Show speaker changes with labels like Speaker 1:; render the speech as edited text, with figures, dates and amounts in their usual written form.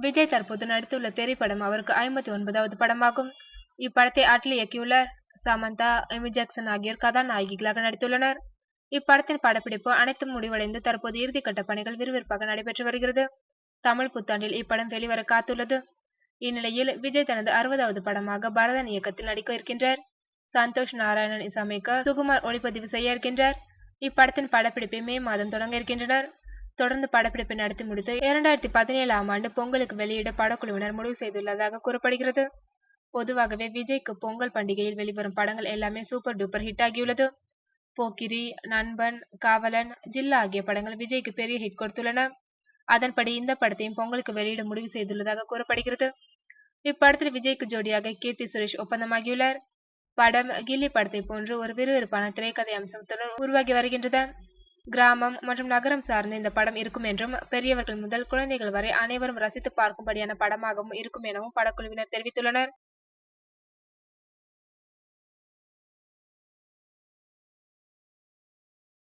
Speaker 1: விஜய் தற்போது நடித்துள்ள திரைப்படம் அவருக்கு 59வது படமாகும். இப்படத்தை அட்லி இயக்கியுள்ளார். சமந்தா, எமி ஜாக்சன் ஆகியோர் கதாநாயகிகளாக நடித்துள்ளனர். இப்படத்தின் படப்பிடிப்பு அனைத்தும் முடிவடைந்து தற்போது இறுதிக்கட்ட பணிகள் விறுவிறுப்பாக நடைபெற்று வருகிறது. தமிழ் புத்தாண்டில் இப்படம் வெளிவர காத்துள்ளது. இந்நிலையில் விஜய் தனது 60வது படமாக பரதன் இயக்கத்தில் நடிக்க இருக்கின்றார். சந்தோஷ் நாராயணன் இசையமைக்க, சுகுமார் ஒளிப்பதிவு செய்ய இருக்கின்றார். இப்படத்தின் படப்பிடிப்பை மே மாதம் தொடங்க இருக்கின்றனர். தொடர்ந்து படப்பிடிப்பை நடத்தி முடித்து 2017ஆம் ஆண்டு பொங்கலுக்கு வெளியிட படக்குழுவினர் முடிவு செய்துள்ளதாக கூறப்படுகிறது. பொதுவாகவே விஜய்க்கு பொங்கல் பண்டிகையில் வெளிவரும் படங்கள் எல்லாமே சூப்பர் டூப்பர் ஹிட் ஆகியுள்ளது. போக்கிரி, நண்பன், காவலன், ஜில்லா ஆகிய படங்கள் விஜய்க்கு பெரிய ஹிட் கொடுத்துள்ளன. அதன்படி இந்த படத்தையும் பொங்கலுக்கு வெளியிட முடிவு செய்துள்ளதாக கூறப்படுகிறது. இப்படத்தில் விஜய்க்கு ஜோடியாக கீர்த்தி சுரேஷ் ஒப்பந்தமாகியுள்ளார். படம் கில்லி படத்தை போன்று ஒரு விறுவிறுப்பான திரைக்கதை அம்சத்துடன் உருவாகி வருகின்றது. கிராமம் மற்றும் நகரம் சார்ந்த இந்த படம் இருக்கும் என்றும், பெரியவர்கள் முதல் குழந்தைகள் வரை அனைவரும் ரசித்து பார்க்கும்படியான படமாகவும் இருக்கும் எனவும் படக்குழுவினர் தெரிவித்துள்ளனர்.